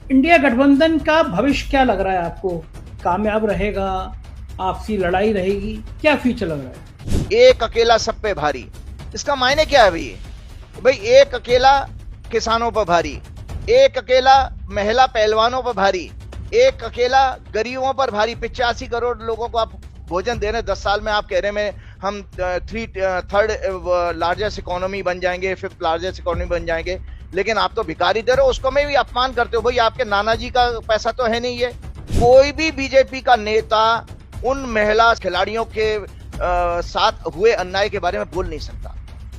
India गठबंधन का भविष्य क्या लग रहा है आपको? कामयाब रहेगा? आपसी लड़ाई रहेगी? क्या फ्यूचर लग रहा है? एक अकेला सब पे भारी, इसका मायने क्या है भाई? भाई एक अकेला किसानों पर भारी, एक अकेला महिला पहलवानों पर भारी, एक अकेला गरीबों पर भारी। 85 करोड़ लोगों को आप भोजन दे रहे हैं 10 साल में। आप कह रहे हैं हम थर्ड लार्जेस्ट इकोनॉमी बन जाएंगे, फिफ्थ लार्जेस्ट इकोनॉमी बन जाएंगे, लेकिन आप तो भिखारी दे रहे हो, उसको में भी अपमान करते हो। भाई आपके नाना जी का पैसा तो है नहीं ये। कोई भी बीजेपी का नेता उन महिला खिलाड़ियों के साथ हुए अन्याय के बारे में बोल नहीं सकता,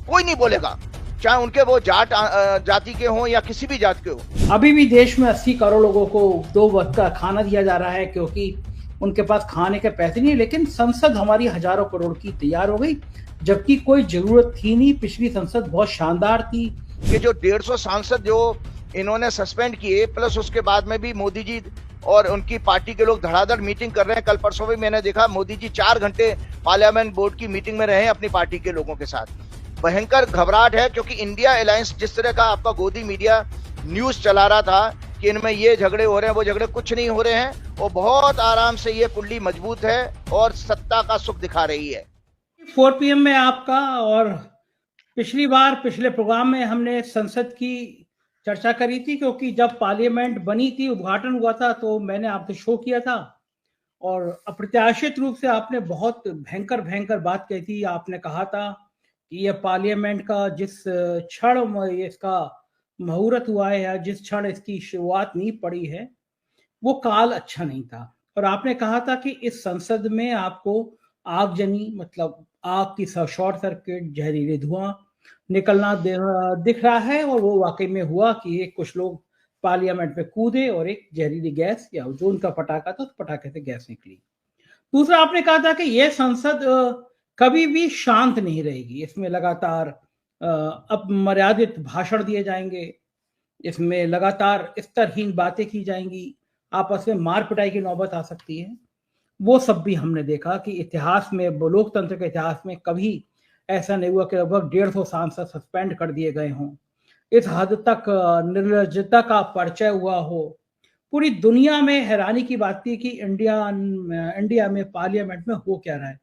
कोई नहीं बोलेगा, चाहे उनके वो जाति के हों या किसी भी जाति के हो। अभी भी देश में 80 करोड़ लोगों को 2 वक्त का खाना दिया जा रहा है क्योंकि उनके पास खाने के पैसे नहीं है, लेकिन संसद हमारी हजारों करोड़ की तैयार हो गई, जबकि कोई जरूरत थी नहीं। पिछली संसद बहुत शानदार थी। ये जो 150 सांसद जो इन्होंने सस्पेंड किए, प्लस उसके बाद में भी मोदी जी और उनकी पार्टी के लोग धड़ाधड़ मीटिंग कर रहे हैं। कल परसों भी मैंने देखा मोदी जी 4 घंटे पार्लियामेंट बोर्ड की मीटिंग में रहे अपनी पार्टी के लोगों के साथ। भयंकर घबराहट है, क्योंकि इंडिया अलायंस जिस तरह का आपका गोदी मीडिया न्यूज चला रहा था कि इनमें ये झगड़े हो रहे हैं, वो झगड़े कुछ नहीं हो रहे हैं। वो बहुत आराम से ये कुंडली मजबूत है और सत्ता का सुख दिखा रही है। 4 PM में आपका, और पिछली बार पिछले प्रोग्राम में हमने संसद की चर्चा करी थी, क्योंकि जब पार्लियामेंट बनी थी, उद्घाटन हुआ था, तो मैंने आपसे शो किया था और अप्रत्याशित रूप से आपने बहुत भयंकर भयंकर बात कही थी। आपने कहा था कि यह पार्लियामेंट का जिस क्षण इसका मुहूर्त हुआ है या जिस क्षण इसकी शुरुआत नींव पड़ी है, वो काल अच्छा नहीं था। और आपने कहा था कि इस संसद में आपको आगजनी, मतलब आग की शॉर्ट सर्किट, जहरीले धुआं निकलना दिख रहा है, और वो वाकई में हुआ कि कुछ लोग पार्लियामेंट में कूदे और एक जहरीली गैस, या जो उनका पटाखा था, उस पटाखे से गैस निकली। दूसरा, आपने कहा था कि यह संसद कभी भी शांत नहीं रहेगी। इसमें लगातार अपमर्यादित भाषण दिए जाएंगे, इसमें लगातार स्तरहीन बातें की जाएंगी, आपस में मार पिटाई की नौबत आ सकती है। वो सब भी हमने देखा कि इतिहास में, लोकतंत्र के इतिहास में कभी ऐसा नहीं हुआ कि लगभग 150 सांसद सस्पेंड कर दिए गए हों। इस हद तक निर्लज्जता का परिचय हुआ हो। पूरी दुनिया में हैरानी की बात थी कि इंडिया में पार्लियामेंट में हो क्या रहा है।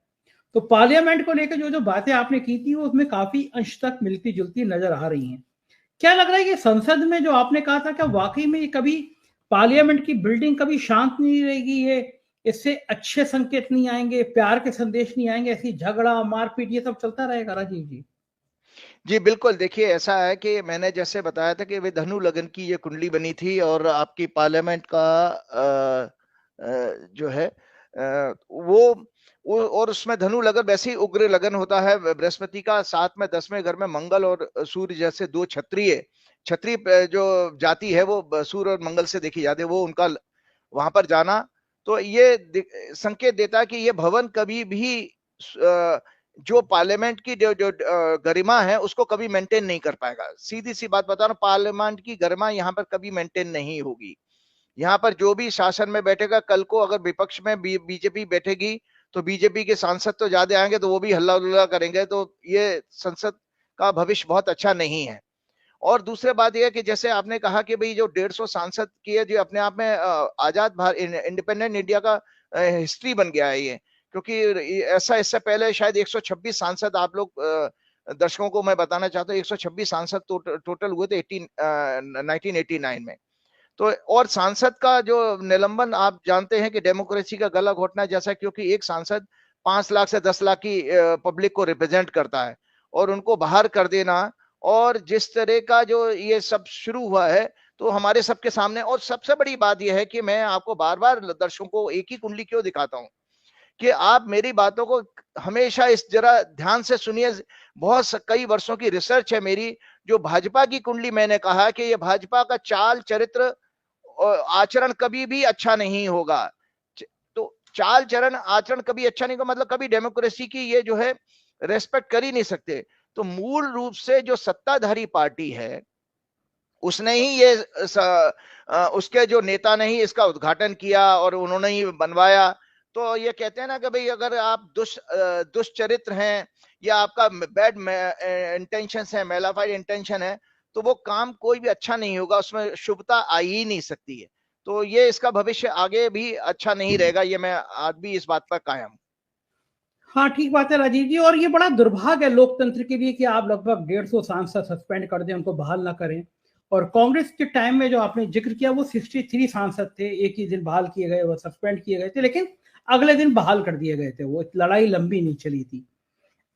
तो पार्लियामेंट को लेकर जो जो बातें आपने की थी, वो उसमें काफी अंश तक मिलती जुलती नजर आ रही हैं। क्या लग रहा है कि संसद में जो आपने कहा था, क्या वाकई में ये कभी पार्लियामेंट की बिल्डिंग कभी शांत नहीं रहेगी? ये इससे अच्छे संकेत नहीं आएंगे, प्यार के संदेश नहीं आएंगे, ऐसी झगड़ा मारपीट ये सब चलता रहेगा? राजीव जी जी बिल्कुल, देखिए ऐसा है कि मैंने जैसे बताया था कि वे धनु लगन की ये कुंडली बनी थी और आपकी पार्लियामेंट का जो है वो और उसमें धनु लगन वैसे ही उग्र लगन होता है बृहस्पति का, साथ में 10वें घर में मंगल और सूर्य जैसे दो क्षत्रिय जो जाति है वो सूर्य और मंगल से देखी जाती है, वो उनका वहां पर जाना तो ये संकेत देता है कि ये भवन कभी भी जो पार्लियामेंट की जो गरिमा है उसको कभी मेंटेन नहीं कर पाएगा। सीधी सी बात बता रहा हूं, पार्लियामेंट की गरिमा यहाँ पर कभी मेंटेन नहीं होगी। यहाँ पर जो भी शासन में बैठेगा, कल को अगर विपक्ष में बीजेपी बैठेगी तो बीजेपी के सांसद तो ज्यादा आएंगे, तो वो भी हल्ला उल्ला करेंगे, तो ये संसद का भविष्य बहुत अच्छा नहीं है। और दूसरी बात यह कि जैसे आपने कहा कि भाई जो 150 सांसद की है, जो अपने आप में आजाद भारत इंडिपेंडेंट इंडिया का हिस्ट्री बन गया है ये, क्योंकि ऐसा इससे पहले शायद 126 सांसद, आप लोग दर्शकों को मैं बताना चाहता हूँ, 126 सांसद टोटल हुए थे 1989 में। तो और सांसद का जो निलंबन, आप जानते हैं कि डेमोक्रेसी का गला घोटना जैसा, क्योंकि एक सांसद 5 लाख से 10 लाख की पब्लिक को रिप्रेजेंट करता है और उनको बाहर कर देना, और जिस तरह का जो ये सब शुरू हुआ है तो हमारे सबके सामने। और सबसे बड़ी बात यह है कि मैं आपको बार बार दर्शकों को एक ही कुंडली क्यों दिखाता हूं कि आप मेरी बातों को हमेशा इस जरा ध्यान से सुनिए। बहुत कई वर्षों की रिसर्च है मेरी। जो भाजपा की कुंडली, मैंने कहा कि ये भाजपा का चाल चरित्र आचरण कभी भी अच्छा नहीं होगा। तो चाल चरण आचरण कभी अच्छा नहीं होगा, मतलब कभी डेमोक्रेसी की ये जो है रेस्पेक्ट कर ही नहीं सकते। तो मूल रूप से जो सत्ताधारी पार्टी है उसने ही ये उसके जो नेता ने ही इसका उद्घाटन किया और उन्होंने ही बनवाया। तो ये कहते हैं ना कि भाई अगर आप दुष्चरित्र हैं या आपका बैड इंटेंशंस है, मेलाफाइड इंटेंशन है, तो वो काम कोई भी अच्छा नहीं होगा, उसमें शुभता आ ही नहीं सकती है। तो ये इसका भविष्य आगे भी अच्छा नहीं रहेगा, ये मैं आज भी इस बात पर कायम। हाँ ठीक बात है राजीव जी, और ये बड़ा दुर्भाग्य है लोकतंत्र के लिए कि आप लगभग 150 सांसद सस्पेंड कर दें, उनको बहाल ना करें। और कांग्रेस के टाइम में जो आपने जिक्र किया वो 63 सांसद थे, एक ही दिन बहाल किए गए, वो सस्पेंड किए गए थे, लेकिन अगले दिन बहाल कर दिए गए थे। वो लड़ाई लंबी नहीं चली थी।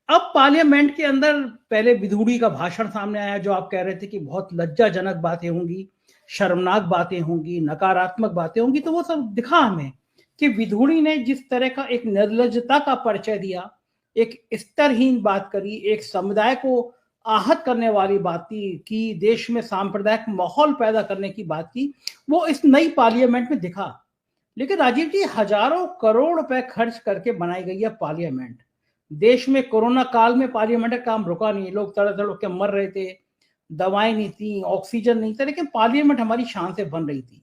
अब पार्लियामेंट के अंदर पहले विधूड़ी का भाषण सामने आया, जो आप कह रहे थे कि बहुत लज्जाजनक बातें होंगी, शर्मनाक बातें होंगी, नकारात्मक बातें होंगी, तो वो सब दिखा हमें कि विधूड़ी ने जिस तरह का एक निर्लजता का परिचय दिया, एक स्तरहीन बात करी, एक समुदाय को आहत करने वाली बात की, देश में सांप्रदायिक माहौल पैदा करने की बात की, वो इस नई पार्लियामेंट में दिखा। लेकिन राजीव जी, हजारों करोड़ रुपए खर्च करके बनाई गई है पार्लियामेंट। देश में कोरोना काल में पार्लियामेंट का काम रुका नहीं, लोग तड़प तड़प के मर रहे थे, दवाएं नहीं थी, ऑक्सीजन नहीं था, लेकिन पार्लियामेंट हमारी शान से बन रही थी।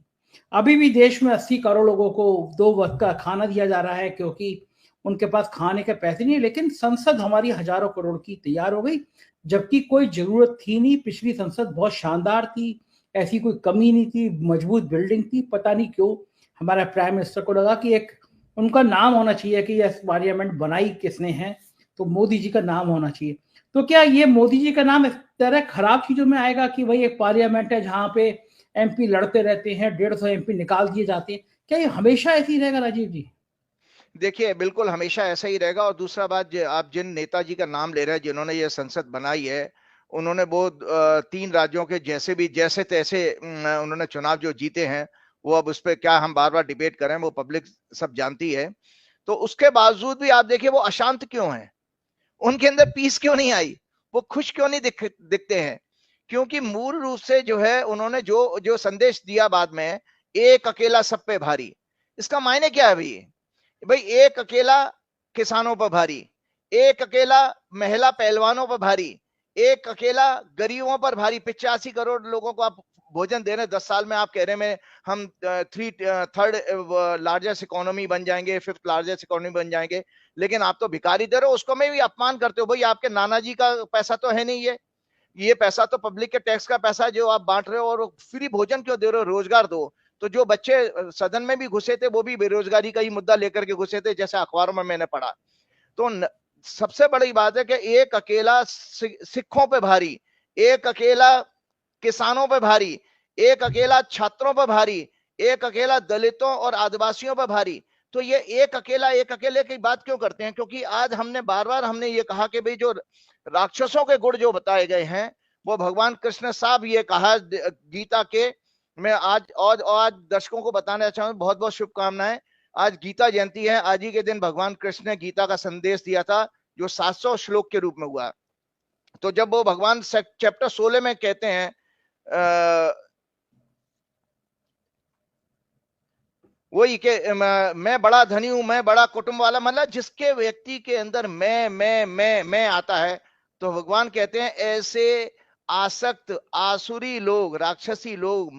अभी भी देश में 80 करोड़ लोगों को 2 वक्त का खाना दिया जा रहा है क्योंकि उनके पास खाने के पैसे नहीं है, लेकिन संसद हमारी हजारों करोड़ की तैयार हो गई, जबकि कोई जरूरत थी नहीं। पिछली संसद बहुत शानदार थी, ऐसी कोई कमी नहीं थी, मजबूत बिल्डिंग थी। पता नहीं क्यों हमारा प्राइम मिनिस्टर को लगा कि एक उनका नाम होना चाहिए कि यह पार्लियामेंट बनाई किसने है, तो मोदी जी का नाम होना चाहिए। तो क्या ये मोदी जी का नाम इस तरह खराब चीजों में आएगा कि भाई एक पार्लियामेंट है जहां पे एमपी लड़ते रहते हैं, 150 एमपी निकाल दिए जाते हैं? क्या ये हमेशा ऐसे ही रहेगा राजीव जी? देखिए, बिल्कुल हमेशा ऐसा ही रहेगा। और दूसरा बात, आप जिन नेताजी का नाम ले रहे हैं जिन्होंने ये संसद बनाई है, उन्होंने वो 3 राज्यों के जैसे तैसे उन्होंने चुनाव जो जीते हैं, वो अब उस पर क्या हम बार बार डिबेट करें, वो पब्लिक सब जानती है। तो उसके बावजूद भी आप देखिए वो अशांत क्यों है, उनके अंदर पीस क्यों नहीं आई, वो खुश क्यों नहीं दिखते हैं? क्योंकि मूल रूप से जो है उन्होंने जो जो संदेश दिया बाद में, एक अकेला सब पे भारी, इसका मायने क्या है भाई? एक अकेला किसानों पर भारी, एक अकेला महिला पहलवानों पर भारी, एक अकेला गरीबों पर भारी। 85 करोड़ लोगों को आप भोजन दे रहे हैं 10 साल में। आप कह रहे हैं हम थर्ड लार्जेस्ट इकोनॉमी बन जाएंगे, 5th लार्जेस्ट इकोनॉमी बन जाएंगे, लेकिन आप तो भिखारी दे रहे हो, उसको में भी अपमान करते हो। भाई आपके नाना जी का पैसा तो है नहीं, ये पैसा तो पब्लिक के टैक्स का पैसा है जो आप बांट रहे हो। और फ्री भोजन क्यों दे रहे हो? रोजगार दो। तो जो बच्चे सदन में भी घुसे थे वो भी बेरोजगारी का ही मुद्दा लेकर के घुसे थे, जैसे अखबारों में मैंने पढ़ा। तो सबसे बड़ी बात है कि एक अकेला सिखों पे भारी, एक अकेला किसानों पे भारी, एक अकेला छात्रों पर भारी, एक अकेला दलितों और आदिवासियों पर भारी। तो ये एक अकेले की बात क्यों करते हैं? क्योंकि आज हमने बार बार हमने ये कहा कि भाई जो राक्षसों के गुण जो बताए गए हैं, वो भगवान कृष्ण साहब ये कहा गीता के। मैं आज दर्शकों को बताना चाहूँ, बहुत बहुत शुभकामनाएं। आज गीता जयंती है। आज ही के दिन भगवान कृष्ण ने गीता का संदेश दिया था, जो 700 श्लोक के रूप में हुआ। तो जब वो भगवान चैप्टर 16 में कहते हैं वही के मैं बड़ा धनी हूं, मैं बड़ा कुटुंब वाला, मतलब जिसके व्यक्ति के अंदर मैं आता है, तो भगवान कहते हैं ऐसे आसक्त आसुरी लोग, राक्षसी लोग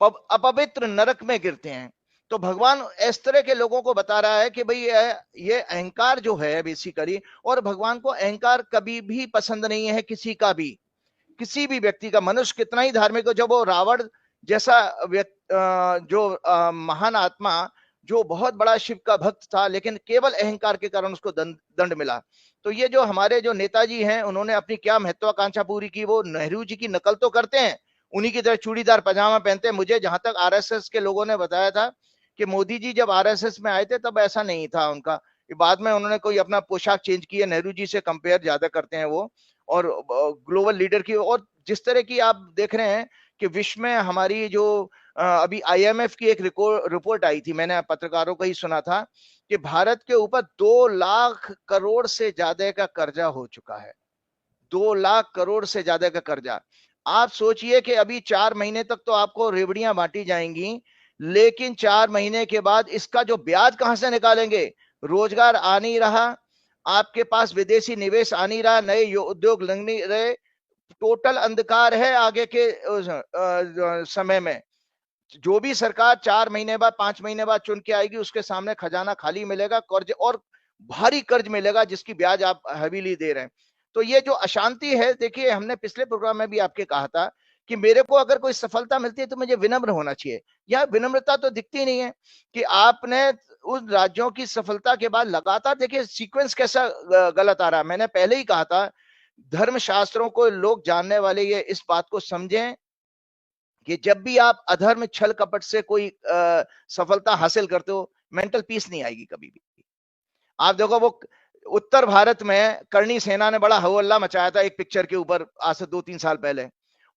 अपवित्र नरक में गिरते हैं। तो भगवान इस तरह के लोगों को बता रहा है कि भाई ये अहंकार जो है बेसिकली, और भगवान को अहंकार कभी भी पसंद नहीं है किसी का भी, किसी भी व्यक्ति का। मनुष्य कितना ही धार्मिक हो, जब वो रावण जैसा जो महान आत्मा, जो बहुत बड़ा शिव का भक्त था, लेकिन केवल अहंकार के कारण उसको दंड मिला। तो ये जो हमारे जो नेताजी हैं, उन्होंने अपनी क्या महत्वाकांक्षा पूरी की? वो नेहरू जी की नकल तो करते हैं, उन्हीं की तरह चूड़ीदार पजामा पहनते हैं। मुझे जहां तक आरएसएस के लोगों ने बताया था कि मोदी जी जब आरएसएस में आए थे तब ऐसा नहीं था उनका, बाद में उन्होंने कोई अपना पोशाक चेंज किया। नेहरू जी से कंपेयर ज्यादा करते हैं वो, और ग्लोबल लीडर की। और जिस तरह की आप देख रहे हैं कि विश्व में हमारी जो अभी आईएमएफ की एक रिपोर्ट आई थी, मैंने पत्रकारों को ही सुना था कि भारत के ऊपर 2 लाख करोड़ से ज्यादा का कर्जा हो चुका है। 2 लाख करोड़ से ज्यादा का कर्जा। आप सोचिए कि अभी 4 महीने तक तो आपको रेवड़ियां बांटी जाएंगी, लेकिन 4 महीने के बाद इसका जो ब्याज कहां से निकालेंगे? रोजगार आ नहीं रहा, आपके पास विदेशी निवेश आ नहीं रहा, नए उद्योग लग नहीं रहे, टोटल अंधकार है आगे के समय में। जो भी सरकार 4 महीने बाद 5 महीने बाद चुन के आएगी, उसके सामने खजाना खाली मिलेगा, कर्ज और भारी कर्ज मिलेगा जिसकी ब्याज आप हैवीली दे रहे हैं। तो ये जो अशांति है, देखिए हमने पिछले प्रोग्राम में भी आपके कहा था कि मेरे को अगर कोई सफलता मिलती है तो मुझे विनम्र होना चाहिए। यह विनम्रता तो दिखती नहीं है कि आपने उन राज्यों की सफलता के बाद लगातार, देखिए सीक्वेंस कैसा गलत आ रहा है। मैंने पहले ही कहा था, धर्मशास्त्रों को लोग जानने वाले ये इस बात को समझें कि जब भी आप अधर्म छल कपट से कोई सफलता हासिल करते हो, मेंटल पीस नहीं आएगी कभी भी। आप देखो, वो उत्तर भारत में करणी सेना ने बड़ा हल्ला मचाया था एक पिक्चर के ऊपर आज से 2-3 साल पहले।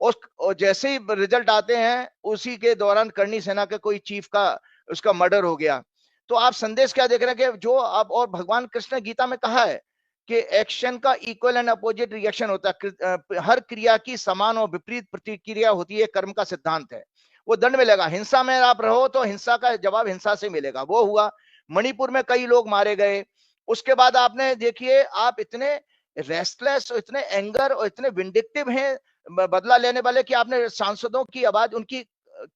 और जैसे ही रिजल्ट आते हैं, उसी के दौरान करणी सेना के कोई चीफ का उसका मर्डर हो गया। तो आप संदेश क्या देख रहे हैं कि जो आप, और भगवान कृष्ण ने गीता में कहा है कि एक्शन का इक्वल एंड अपोजिट रिएक्शन होता है, हर क्रिया की समान और विपरीत प्रतिक्रिया होती है, कर्म का सिद्धांत है। वो दंड मिलेगा, हिंसा में आप रहो तो हिंसा का जवाब हिंसा से मिलेगा। वो हुआ, मणिपुर में कई लोग मारे गए। उसके बाद आपने देखिए, आप इतने रेस्टलेस और इतने एंगर और इतने विंडिक्टिव हैं बदला लेने वाले कि आपने सांसदों की आवाज, उनकी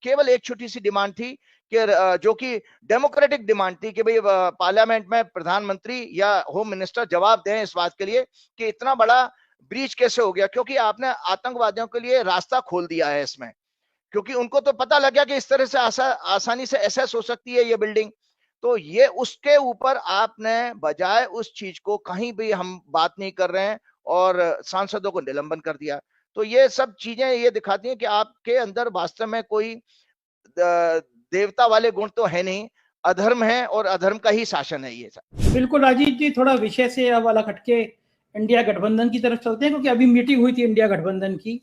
केवल एक छोटी सी डिमांड थी कि जो कि डेमोक्रेटिक डिमांड थी कि भाई पार्लियामेंट में प्रधानमंत्री या होम मिनिस्टर जवाब दें इस बात के लिए कि इतना बड़ा ब्रीच कैसे हो गया, क्योंकि आपने आतंकवादियों के लिए रास्ता खोल दिया है इसमें। क्योंकि उनको तो पता लग गया कि इस तरह से आसानी से एसेस हो सकती है ये बिल्डिंग। तो ये उसके ऊपर आपने बजाय उस चीज को, कहीं भी हम बात नहीं कर रहे हैं और सांसदों को निलंबन कर दिया। तो ये सब चीजें ये दिखाती हैं कि आपके अंदर वास्तव में कोई देवता वाले गुण तो है नहीं, अधर्म है और अधर्म का ही शासन है ये सब। बिल्कुल राजीव जी, थोड़ा विषय से अब अलग हटके इंडिया गठबंधन की तरफ चलते हैं, क्योंकि अभी मीटिंग हुई थी इंडिया गठबंधन की।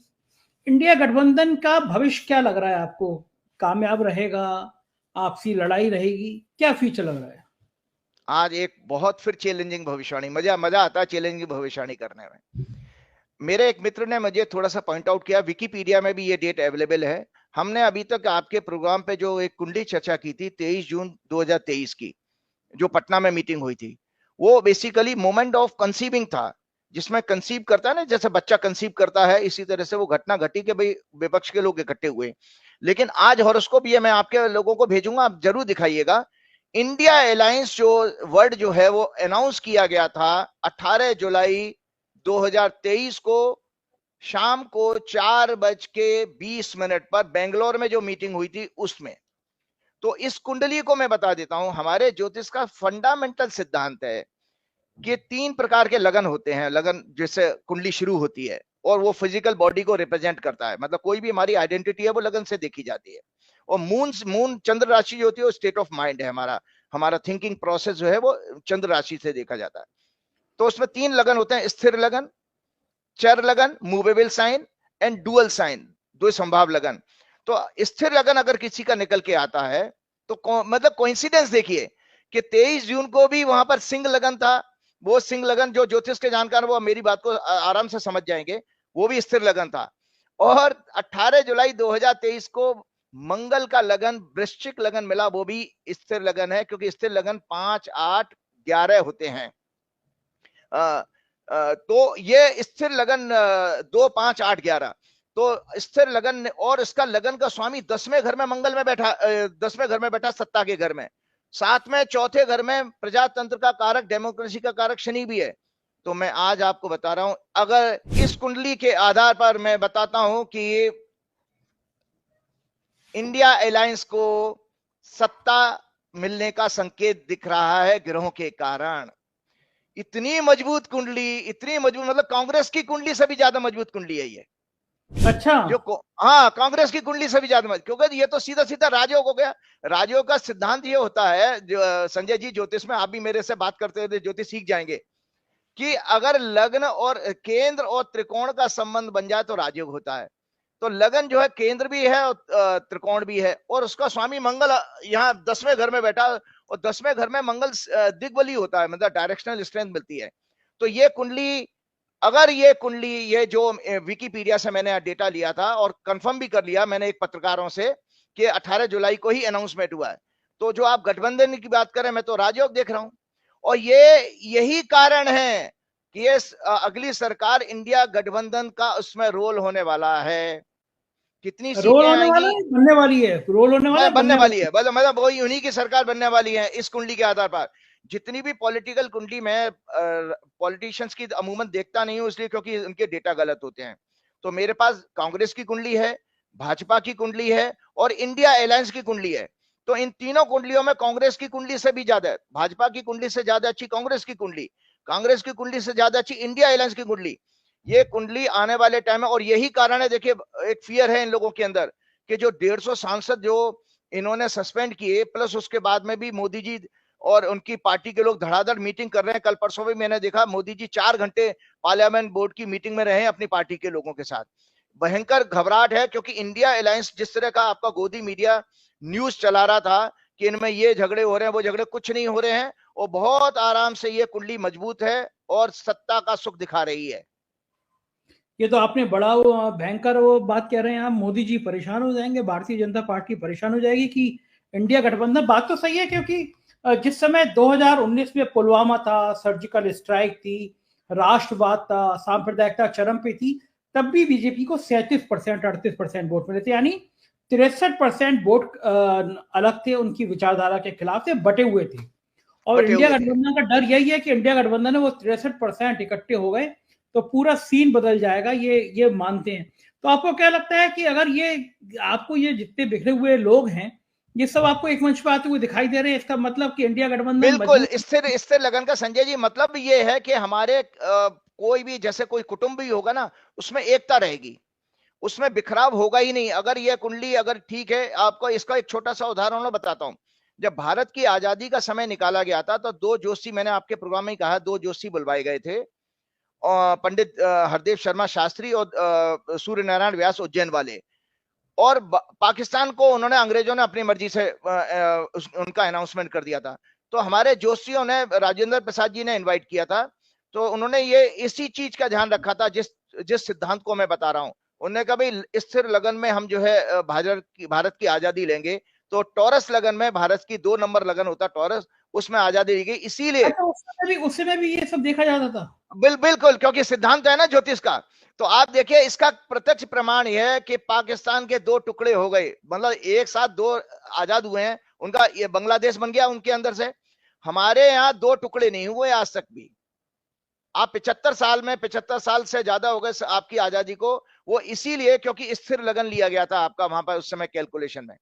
इंडिया गठबंधन का भविष्य क्या लग रहा है आपको? कामयाब रहेगा? आपसी लड़ाई रहेगी? क्या फ्यूचर लग रहा है? आज एक बहुत फिर चैलेंजिंग भविष्यवाणी, मजा आता है चैलेंजिंग भविष्यवाणी करने में। मेरे एक मित्र ने मुझे थोड़ा सा पॉइंट आउट किया, विकिपीडिया में भी ये डेट अवेलेबल है। हमने अभी तक आपके प्रोग्राम पे जो एक कुंडली चर्चा की थी 23 जून 2023 की, जो पटना में मीटिंग हुई थी, वो बेसिकली मोमेंट ऑफ कंसीविंग था, जिसमें कंसीव करता है ना, जैसे बच्चा कंसीव करता है, इसी तरह से वो घटना घटी कि भाई विपक्ष के लोग इकट्ठे हुए। लेकिन आज हॉरोस्कोप ये मैं आपके लोगों को भेजूंगा, आप जरूर दिखाइएगा। इंडिया अलायंस जो वर्ड जो है वो अनाउंस किया गया था 18 जुलाई 2023 को शाम को 4:20 पर बेंगलोर में जो मीटिंग हुई थी उसमें। तो इस कुंडली को मैं बता देता हूं, हमारे ज्योतिष का फंडामेंटल सिद्धांत है कि 3 प्रकार के लगन होते हैं। लगन जिससे कुंडली शुरू होती है और वो फिजिकल बॉडी को रिप्रेजेंट करता है, मतलब कोई भी हमारी आइडेंटिटी है वो लगन से देखी जाती है। और मून चंद्र राशि जो होती है वो स्टेट ऑफ माइंड है, हमारा थिंकिंग प्रोसेस जो है वो चंद्र राशि से देखा जाता है। तो उसमें 3 लगन होते हैं, स्थिर लगन, चर लगन, movable sign and dual sign, 2 संभाव लगन। तो स्थिर लगन अगर किसी का निकल के आता है तो मतलब कोइंसिडेंस देखिए कि 23 जून को भी वहां पर सिंह लगन था। वो सिंह लगन, जो ज्योतिष के जानकार वो मेरी बात को आराम से समझ जाएंगे, वो भी स्थिर लगन था। और 18 जुलाई 2023 को मंगल का लगन, वृश्चिक लगन मिला, वो भी स्थिर लगन है, क्योंकि स्थिर लगन 5, 8, 11 होते हैं। तो ये स्थिर लगन 2, 5, 8, 11, तो स्थिर लगन। और इसका लगन का स्वामी 10वें घर में मंगल में बैठा, 10वें घर में बैठा, सत्ता के घर में। 7वें चौथे घर में प्रजातंत्र का कारक, डेमोक्रेसी का कारक शनि भी है। तो मैं आज आपको बता रहा हूं, अगर इस कुंडली के आधार पर मैं बताता हूं कि इंडिया अलायंस को सत्ता मिलने का संकेत दिख रहा है ग्रहों के कारण। इतनी मजबूत कुंडली, इतनी मजबूत, मतलब कांग्रेस की कुंडली से भी ज्यादा मजबूत कुंडली है ये। अच्छा, हाँ, कांग्रेस की कुंडली से भी ज्यादा मजबूत, क्योंकि ये तो सीधा सीधा राजयोग हो गया। राजयोग का सिद्धांत ये होता है, जो संजय जी ज्योतिष में आप भी मेरे से बात करते हुए ज्योतिष सीख जाएंगे, कि अगर लग्न और केंद्र और त्रिकोण का संबंध बन जाए तो राजयोग होता है। तो लगन जो है केंद्र भी है और त्रिकोण भी है, और उसका स्वामी मंगल यहाँ 10वें घर में बैठा, और 10वें घर में मंगल दिग्बली होता है, मतलब डायरेक्शनल स्ट्रेंथ मिलती है। तो ये कुंडली, अगर ये कुंडली, ये जो विकिपीडिया से मैंने डेटा लिया था और कंफर्म भी कर लिया मैंने एक पत्रकारों से कि 18 जुलाई को ही अनाउंसमेंट हुआ है। तो जो आप गठबंधन की बात करें, मैं तो राजयोग देख रहा हूं। और ये यही कारण है कि ये अगली सरकार इंडिया गठबंधन का उसमें रोल होने वाला है। कितनी रोल सीटें होने वाला आएंगी, है, बनने वाली है? रोल होने वाला है, बनने बनने वाली वाली है, मतलब वही उन्हीं की सरकार बनने वाली है इस कुंडली के आधार पर। जितनी भी पॉलिटिकल कुंडली में पॉलिटिशियंस की अमूमन देखता नहीं हूं, इसलिए क्योंकि उनके डेटा गलत होते हैं। तो मेरे पास कांग्रेस की कुंडली है, भाजपा की कुंडली है और इंडिया अलायंस की कुंडली है। तो इन तीनों कुंडलियों में कांग्रेस की कुंडली से भी ज्यादा है, भाजपा की कुंडली से ज्यादा अच्छी कांग्रेस की कुंडली, कांग्रेस की कुंडली से ज्यादा अच्छी इंडिया अलायंस की कुंडली। ये कुंडली आने वाले टाइम में, और यही कारण है, देखिए एक फियर है इन लोगों के अंदर कि जो 150 सांसद जो इन्होंने सस्पेंड किए, प्लस उसके बाद में भी मोदी जी और उनकी पार्टी के लोग धड़ाधड़ मीटिंग कर रहे हैं। कल परसों भी मैंने देखा मोदी जी 4 घंटे पार्लियामेंट बोर्ड की मीटिंग में रहे अपनी पार्टी के लोगों के साथ। भयंकर घबराहट है, क्योंकि इंडिया अलायंस जिस तरह का आपका गोदी मीडिया न्यूज चला रहा था कि इनमें ये झगड़े हो रहे हैं, वो झगड़े कुछ नहीं हो रहे हैं, और बहुत आराम से ये कुंडली मजबूत है और सत्ता का सुख दिखा रही है। ये तो आपने बड़ा वो भयंकर वो बात कह रहे हैं आप, मोदी जी परेशान हो जाएंगे, भारतीय जनता पार्टी परेशान हो जाएगी कि इंडिया गठबंधन। बात तो सही है, क्योंकि जिस समय 2019 में पुलवामा था, सर्जिकल स्ट्राइक थी, राष्ट्रवाद था, सांप्रदायिकता चरम पे थी, तब भी बीजेपी को 37% 38% वोट मिले थे, यानी 63% वोट अलग थे, उनकी विचारधारा के खिलाफ थे, बटे हुए थे। और इंडिया गठबंधन का डर यही है कि इंडिया गठबंधन में वो 63% इकट्ठे हो गए तो पूरा सीन बदल जाएगा, ये मानते हैं। तो आपको क्या लगता है कि अगर ये आपको ये जितने बिखरे हुए लोग हैं ये सब आपको एक मंच पर आते हुए दिखाई दे रहे हैं, इसका मतलब कि इंडिया गठबंधन बिल्कुल स्थिर लगन का संजय जी मतलब ये है कि हमारे कोई भी जैसे कोई कुटुंब भी होगा ना, उसमें एकता रहेगी, उसमें बिखराव होगा ही नहीं। अगर ये कुंडली अगर ठीक है, आपको इसका एक छोटा सा उदाहरण मैं बताता हूं। जब भारत की आजादी का समय निकाला गया था तो 2 जोशी, मैंने आपके प्रोग्राम में ही कहा, 2 जोशी बुलवाए गए थे, पंडित हरदेव शर्मा शास्त्री और सूर्य नारायण व्यास उज्जैन वाले, और पाकिस्तान को उन्होंने, अंग्रेजों ने अपनी मर्जी से उनका अनाउंसमेंट कर दिया था। तो हमारे जोशियों ने, राजेंद्र प्रसाद जी ने इनवाइट किया था, तो उन्होंने ये इसी चीज का ध्यान रखा था, जिस सिद्धांत को मैं बता रहा हूं। उन्होंने कहा भाई स्थिर लगन में हम जो है भारत की आजादी लेंगे। तो टॉरस लगन में, भारत की 2 नंबर लगन होता टॉरस, उसमें आजादी दी गई। इसीलिए अच्छा, उसमें भी ये सब देखा जाता था। बिल्कुल, क्योंकि सिद्धांत है ना ज्योतिष का। तो आप देखिए, इसका प्रत्यक्ष प्रमाण यह है कि पाकिस्तान के 2 टुकड़े हो गए, मतलब एक साथ 2 आजाद हुए हैं, उनका ये बांग्लादेश बन गया उनके अंदर से। हमारे यहाँ 2 टुकड़े नहीं हुए आज तक भी। आप 75 साल से ज्यादा हो गए आपकी आजादी को, वो इसीलिए क्योंकि स्थिर लगन लिया गया था आपका वहां पर उस समय कैलकुलेशन में।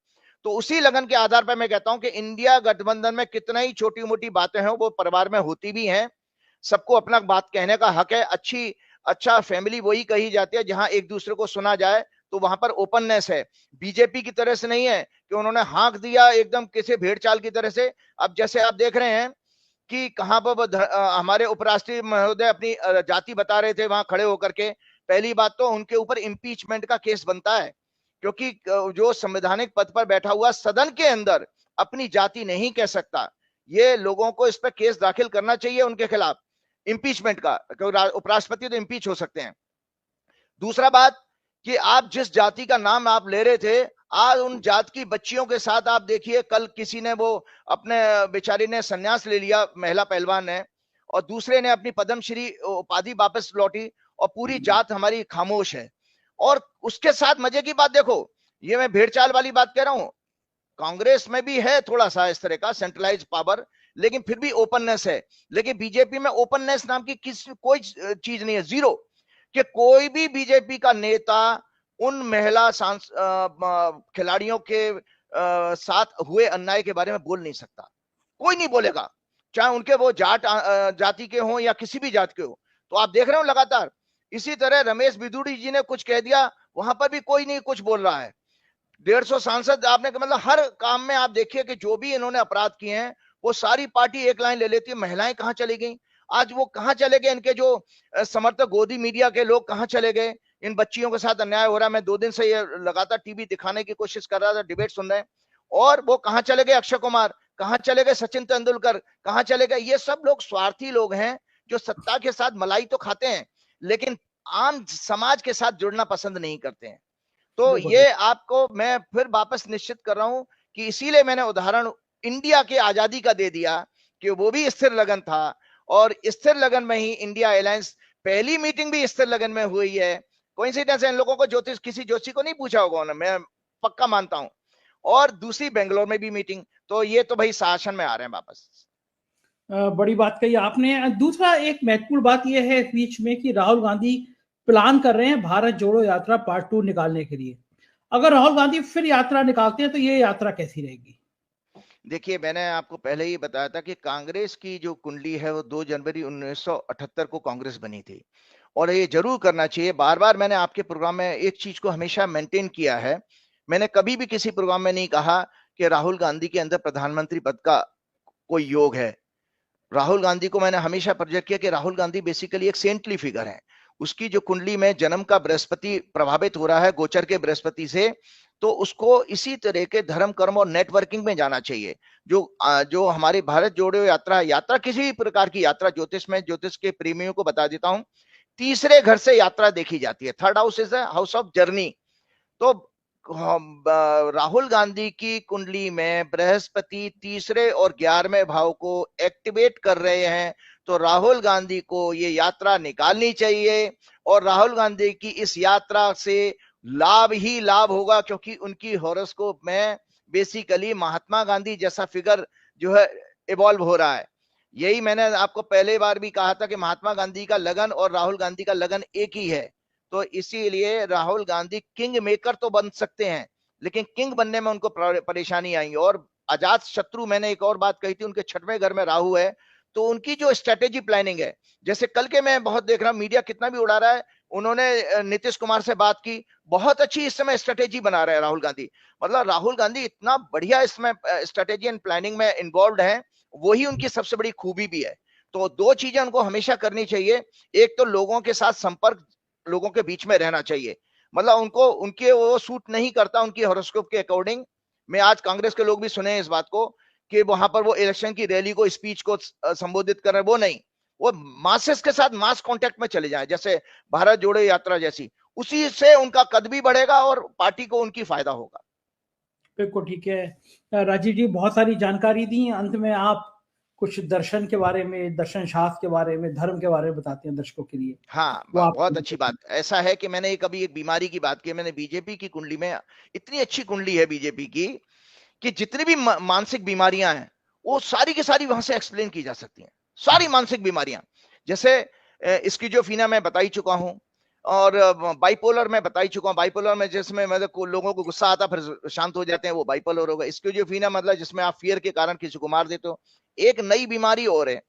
तो उसी लगन के आधार पर मैं कहता हूं कि इंडिया गठबंधन में कितना ही छोटी मोटी बातें हैं, वो परिवार में होती भी हैं, सबको अपना बात कहने का हक है। अच्छा फैमिली वही कही जाती है जहां एक दूसरे को सुना जाए, तो वहां पर ओपननेस है। बीजेपी की तरह से नहीं है कि उन्होंने हाँक दिया एकदम किसी भेड़ चाल की तरह से। अब जैसे आप देख रहे हैं कि कहां पर हमारे उपराष्ट्रपति महोदय अपनी जाति बता रहे थे वहां खड़े होकर के। पहली बात तो उनके ऊपर इंपीचमेंट का केस बनता है, क्योंकि जो संवैधानिक पद पर बैठा हुआ सदन के अंदर अपनी जाति नहीं कह सकता। ये लोगों को इस पर केस दाखिल करना चाहिए उनके खिलाफ, इंपीचमेंट का, क्योंकि उपराष्ट्रपति तो इंपीच हो सकते हैं। दूसरा बात कि आप जिस जाति का नाम आप ले रहे थे, आज उन जात की बच्चियों के साथ आप देखिए, कल किसी ने वो अपने बेचारी ने संन्यास ले लिया, महिला पहलवान ने, और दूसरे ने अपनी पद्मश्री उपाधि वापस लौटी, और पूरी जात हमारी खामोश है। और उसके साथ मजे की बात देखो, ये मैं भेड़चाल वाली बात कह रहा हूं, कांग्रेस में भी है थोड़ा सा इस तरह का सेंट्रलाइज पावर, लेकिन फिर भी ओपननेस है। लेकिन बीजेपी में ओपननेस नाम की कोई चीज नहीं है, जीरो। कि कोई भी बीजेपी का नेता उन महिला खिलाड़ियों के साथ हुए अन्याय के बारे में बोल नहीं सकता, कोई नहीं बोलेगा, चाहे उनके वो जाति के हों या किसी भी जात के हो। तो आप देख रहे हो लगातार इसी तरह रमेश बिदुड़ी जी ने कुछ कह दिया, वहां पर भी कोई नहीं कुछ बोल रहा है। 150 सांसद आपने, मतलब हर काम में आप देखिए कि जो भी इन्होंने अपराध किए हैं, वो सारी पार्टी एक लाइन ले लेती है। महिलाएं कहां चली गई आज, वो कहां चले गए, इनके जो समर्थक गोदी मीडिया के लोग कहां चले गए। इन बच्चियों के साथ अन्याय हो रहा है, मैं 2 दिन से ये लगातार टीवी दिखाने की कोशिश कर रहा था, डिबेट सुन रहे हैं, और वो कहां चले गए अक्षय कुमार, कहां चले गए सचिन तेंदुलकर, कहां चले गए। ये सब लोग स्वार्थी लोग हैं जो सत्ता के साथ मलाई तो खाते हैं, लेकिन आम समाज के साथ जुड़ना पसंद नहीं करते हैं। तो ये आपको मैं फिर वापस निश्चित कर रहा हूं कि इसीलिए मैंने उदाहरण इंडिया के आजादी का दे दिया कि वो भी स्थिर लगन था, और स्थिर लगन में ही इंडिया अलायंस पहली मीटिंग भी स्थिर लगन में हुई है। कोइंसिडेंस है, इन लोगों को ज्योतिष किसी जोशी को नहीं पूछा होगा उन्होंने, मैं पक्का मानता हूं। और दूसरी बेंगलोर में भी मीटिंग, तो ये तो भाई शासन में आ रहे हैं वापस। बड़ी बात कही आपने। दूसरा एक महत्वपूर्ण बात यह है इस बीच में कि राहुल गांधी प्लान कर रहे हैं भारत जोड़ो यात्रा पार्ट 2 निकालने के लिए। अगर राहुल गांधी फिर यात्रा निकालते हैं तो ये यात्रा कैसी रहेगी? देखिए, मैंने आपको पहले ही बताया था कि कांग्रेस की जो कुंडली है वो 2 जनवरी 1978 को कांग्रेस बनी थी, और ये जरूर करना चाहिए। बार बार मैंने आपके प्रोग्राम में एक चीज को हमेशा मेंटेन किया है, मैंने कभी भी किसी प्रोग्राम में नहीं कहा कि राहुल गांधी के अंदर प्रधानमंत्री पद का कोई योग है। राहुल गांधी को मैंने हमेशा प्रोजेक्ट किया कि राहुल गांधी बेसिकली एक सेंटली फिगर है। उसकी जो कुंडली में जन्म का बृहस्पति प्रभावित हो रहा है गोचर के बृहस्पति से, तो उसको इसी तरह के धर्म कर्म और नेटवर्किंग में जाना चाहिए। जो हमारी भारत जोड़ो यात्रा किसी भी प्रकार की यात्रा, ज्योतिष में, ज्योतिष के प्रेमियों को बता देता हूं, तीसरे घर से यात्रा देखी जाती है। Third house is house of journey. तो राहुल गांधी की कुंडली में बृहस्पति तीसरे और 11वें भाव को एक्टिवेट कर रहे हैं, तो राहुल गांधी को ये यात्रा निकालनी चाहिए। और राहुल गांधी की इस यात्रा से लाभ ही लाभ होगा, क्योंकि उनकी हॉरोस्कोप में बेसिकली महात्मा गांधी जैसा फिगर जो है इवॉल्व हो रहा है। यही मैंने आपको पहले बार भी कहा था कि महात्मा गांधी का लगन और राहुल गांधी का लगन एक ही है। तो इसीलिए राहुल गांधी किंग मेकर तो बन सकते हैं, लेकिन किंग बनने में उनको परेशानी आएंगी। और अजात शत्रु, मैंने एक और बात कही थी, उनके 6वें घर में राहु है, तो उनकी जो स्ट्रेटेजी प्लानिंग है, जैसे कल के मैं बहुत देख रहा हूं मीडिया कितना भी उड़ा रहा है, उन्होंने नीतीश कुमार से बात की, बहुत अच्छी इस समय स्ट्रेटेजी बना रहे हैं राहुल गांधी। मतलब राहुल गांधी इतना बढ़िया इसमें स्ट्रेटेजी एंड प्लानिंग में इन्वॉल्व है, वही उनकी सबसे बड़ी खूबी भी है। तो 2 चीजें उनको हमेशा करनी चाहिए। एक तो लोगों के साथ संपर्क, लोगों के बीच में रहना चाहिए। मतलब उनको उनके वो सूट नहीं करता उनकी हॉरोस्कोप के अकॉर्डिंग। मैं आज कांग्रेस के लोग भी सुने इस बात को कि वहां पर वो इलेक्शन की रैली को, स्पीच को संबोधित कर रहे हैं, वो नहीं, वो मासेस के साथ मास कांटेक्ट में चले जाएं, जैसे भारत जोड़ो यात्रा जैसी। उसी से उनका कद भी बढ़ेगा और पार्टी को उनकी फायदा होगा। बिल्कुल ठीक है राजीव जी, बहुत सारी जानकारी दी। अंत में आप कुछ दर्शन के बारे में, दर्शन शास्त्र के बारे में, धर्म के बारे में बताते हैं दर्शकों के लिए। हाँ, वो आप बहुत अच्छी बात। ऐसा है कि मैंने कभी एक बीमारी की बात की, मैंने बीजेपी की कुंडली में, इतनी अच्छी कुंडली है बीजेपी की कि जितनी भी मानसिक बीमारियां हैं वो सारी की सारी वहां से एक्सप्लेन की जा सकती हैं। सारी मानसिक बीमारियां, जैसे स्किज़ोफ्रेनिया मैं बता ही चुका हूं, और बाइपोलर में बता ही चुका हूं। बाइपोलर में जिसमें मतलब लोगों को गुस्सा आता फिर शांत हो जाते हैं, वो बाइपोलर होगा। स्किज़ोफ्रेनिया मतलब जिसमें आप फियर के कारण किसी को मार देते हो। एक नई बीमारी और है,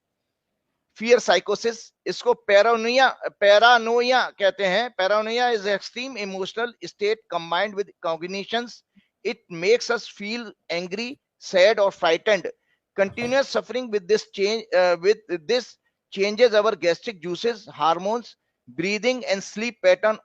फियर साइकोसिस। इसको पैरानोया कहते हैं। Paranoia is extreme emotional state combined with cognitions. It makes us feel angry, sad और frightened. Continuous suffering with this changes our gastric juices, hormones, breathing and sleep pattern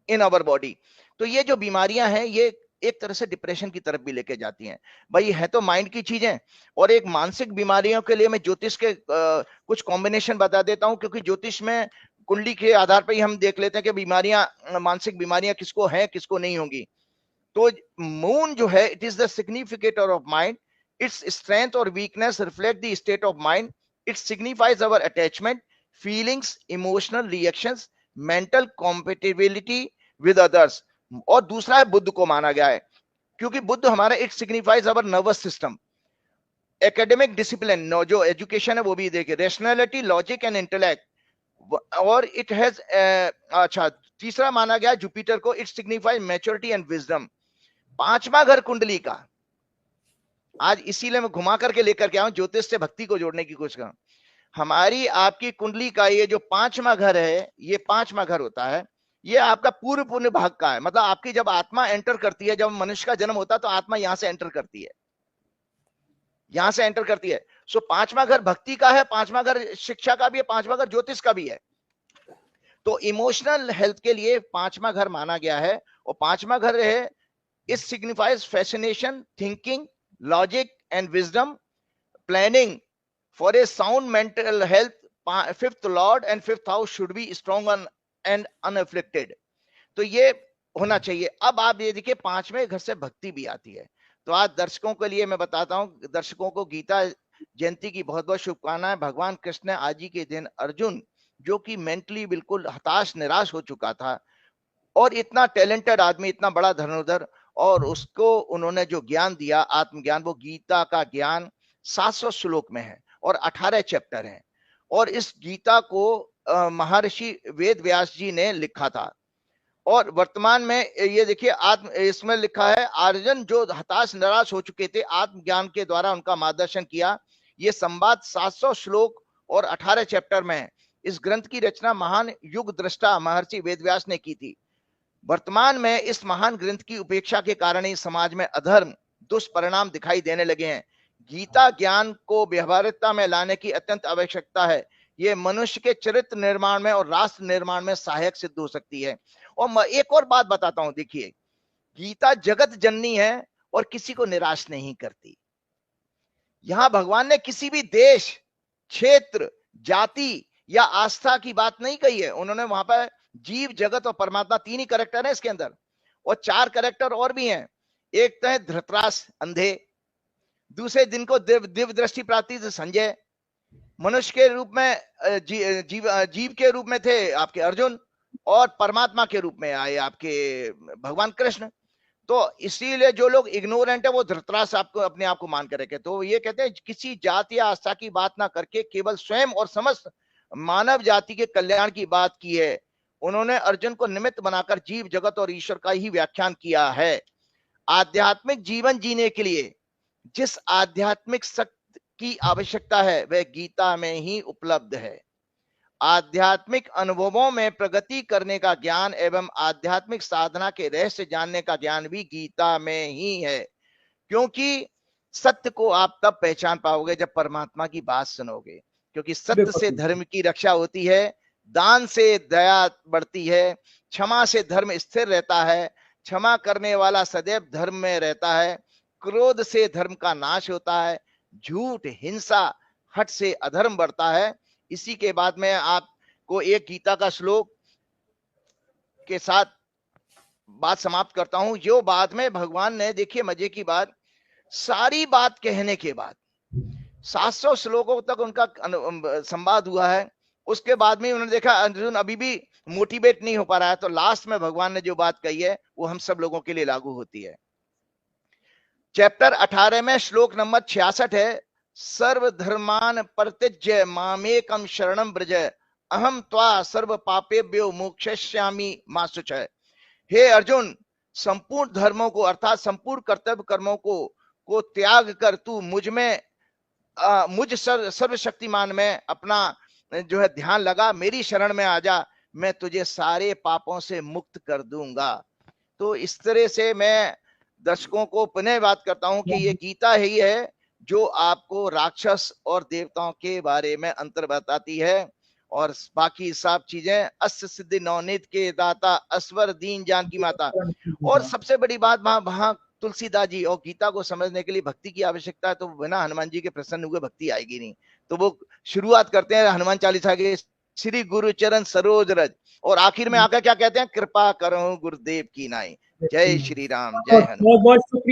in our body। तो ये जो बीमारियां हैं ये एक तरह से डिप्रेशन की तरफ भी लेके जाती हैं। भाई है तो माइंड की चीजें। और एक मानसिक बीमारियों के लिए मैं ज्योतिष के कुछ कॉम्बिनेशन बता देता हूं, क्योंकि ज्योतिष में कुंडली के आधार पर ही हम देख लेते हैं कि बीमारियां, मानसिक बीमारियां किसको हैं किसको नहीं होंगी। तो मून जो है, it is the significator of mind. Its strength और weakness reflect the state of mind. It signifies our attachment, feelings, emotional reactions, mental compatibility with others. और दूसरा है बुद्ध को माना गया है, क्योंकि बुद्ध हमारा, it signifies our nervous system, academic discipline, जो एजुकेशन है वो भी देखिए, रेशनैलिटी, लॉजिक एंड इंटेलेक्ट। और इट हैज अच्छा, तीसरा माना गया जुपिटर को, it signifies maturity and wisdom. 5वां घर कुंडली का, आज इसीलिए मैं घुमा करके लेकर के आऊं, ज्योतिष से भक्ति को जोड़ने की कोशिश करूं। हमारी आपकी कुंडली का ये जो 5वां घर है, ये 5वां घर होता है, ये आपका पूर्व पुण्य भाग का है। मतलब आपकी जब आत्मा एंटर करती है, जब मनुष्य का जन्म होता है तो आत्मा यहां से एंटर करती है, यहां से एंटर करती है। सो 5वां घर भक्ति का है, 5वां घर शिक्षा का भी है, 5वां घर ज्योतिष का भी है। तो इमोशनल हेल्थ के लिए 5वां घर माना गया है। और 5वां घर है, it signifies fascination, thinking, logic and wisdom, planning for a sound mental health. 5th lord and 5th house should be strong and unafflicted. तो ये होना चाहिए। अब आप ये देखिए 5वें घर से भक्ति भी आती है। तो आज दर्शकों के लिए मैं बताता हूं, दर्शकों को गीता जयंती की बहुत बहुत शुभकामनाएं। भगवान कृष्ण ने आज ही के दिन अर्जुन, जो कि मेंटली बिल्कुल हताश निराश हो चुका था, और इतना टैलेंटेड आदमी, इतना बड़ा धनुर्धर, और उसको उन्होंने जो ज्ञान दिया, आत्मज्ञान, वो गीता का ज्ञान 700 श्लोक में है और 18 चैप्टर हैं। और इस गीता को महर्षि वेद व्यास जी ने लिखा था। और वर्तमान में ये देखिए आत्म, इसमें लिखा है अर्जुन जो हताश निराश हो चुके थे, आत्मज्ञान के द्वारा उनका मार्गदर्शन किया। ये संवाद 700 श्लोक और 18 चैप्टर में है। इस ग्रंथ की रचना महान युग दृष्टा महर्षि वेदव्यास ने की थी। वर्तमान में इस महान ग्रंथ की उपेक्षा के कारण ही समाज में अधर्म दुष्परिणाम दिखाई देने लगे हैं। गीता ज्ञान को व्यवहारिकता में लाने की अत्यंत आवश्यकता है। ये मनुष्य के चरित्र निर्माण में और राष्ट्र निर्माण में सहायक सिद्ध हो सकती है। और मैं एक और बात बताता हूं, देखिए गीता जगत जननी है और किसी को निराश नहीं करती। यहां भगवान ने किसी भी देश, क्षेत्र, जाति या आस्था की बात नहीं कही है। उन्होंने वहां पर जीव, जगत और परमात्मा, तीन ही कैरेक्टर है इसके अंदर, और 4 कैरेक्टर और भी हैं। एक तो है धृतराष्ट्र अंधे, दूसरे दिन को दिव्य दृष्टि प्राप्ति थी संजय, मनुष्य के रूप में जीव के रूप में थे आपके अर्जुन, और परमात्मा के रूप में आए आपके भगवान कृष्ण। तो इसीलिए जो लोग इग्नोरेंट है वो धृतराष्ट्र आपको अपने आप को मान कर रखे। तो ये कहते हैं किसी जाति या आस्था की बात ना करके केवल स्वयं और समस्त मानव जाति के कल्याण की बात की है। उन्होंने अर्जुन को निमित्त बनाकर जीव जगत और ईश्वर का ही व्याख्यान किया है। आध्यात्मिक जीवन जीने के लिए जिस आध्यात्मिक शक्ति की आवश्यकता है वह गीता में ही उपलब्ध है। आध्यात्मिक अनुभवों में प्रगति करने का ज्ञान एवं आध्यात्मिक साधना के रहस्य जानने का ज्ञान भी गीता में ही है। क्योंकि सत्य को आप तब पहचान पाओगे जब परमात्मा की बात सुनोगे। क्योंकि सत्य से धर्म की रक्षा होती है, दान से दया बढ़ती है, क्षमा से धर्म स्थिर रहता है, क्षमा करने वाला सदैव धर्म में रहता है, क्रोध से धर्म का नाश होता है, झूठ, हिंसा, हठ से अधर्म बढ़ता है। इसी के बाद में आपको एक गीता का श्लोक के साथ बात समाप्त करता हूं। जो बाद में भगवान ने, देखिए मजे की बात, सारी बात कहने के बाद 700 श्लोकों तक उनका संवाद हुआ है। उसके बाद में उन्होंने देखा अर्जुन अभी भी मोटिवेट नहीं हो पा रहा है, तो लास्ट में भगवान ने जो बात कही है वो हम सब लोगों के लिए लागू होती है। चैप्टर 18 में श्लोक नंबर 66 है, सर्वधर्मान परित्यज्य मामेकम शरणम व्रज अहम त्वा सर्व पापेभ्यो मोक्षयिष्यामि मा शुचः। हे अर्जुन, संपूर्ण धर्मों को अर्थात संपूर्ण कर्तव्य कर्मों को त्याग कर तू मुझ सर्वशक्तिमान में अपना जो है ध्यान लगा, मेरी शरण में आ जा, मैं तुझे सारे पापों से मुक्त कर दूंगा। तो इस तरह से मैं दर्शकों को पुनः बात करता हूं कि ये गीता ही है जो आपको राक्षस और देवताओं के बारे में अंतर बताती है, और बाकी सब चीजें अष्ट सिद्धि नवनीत के दाता अस्वर दीन जान की माता। और सबसे बड़ी बात वहां तुलसीदास जी, और गीता को समझने के लिए भक्ति की आवश्यकता है, तो बिना हनुमान जी के प्रसन्न हुए भक्ति आएगी नहीं। तो वो शुरुआत करते हैं हनुमान चालीसा के, श्री गुरु चरण सरोज रज, और आखिर में आकर क्या कहते हैं, कृपा करो गुरुदेव की नाई। जय श्री राम, जय हनुमान। बहुत बहुत शुक्रिया।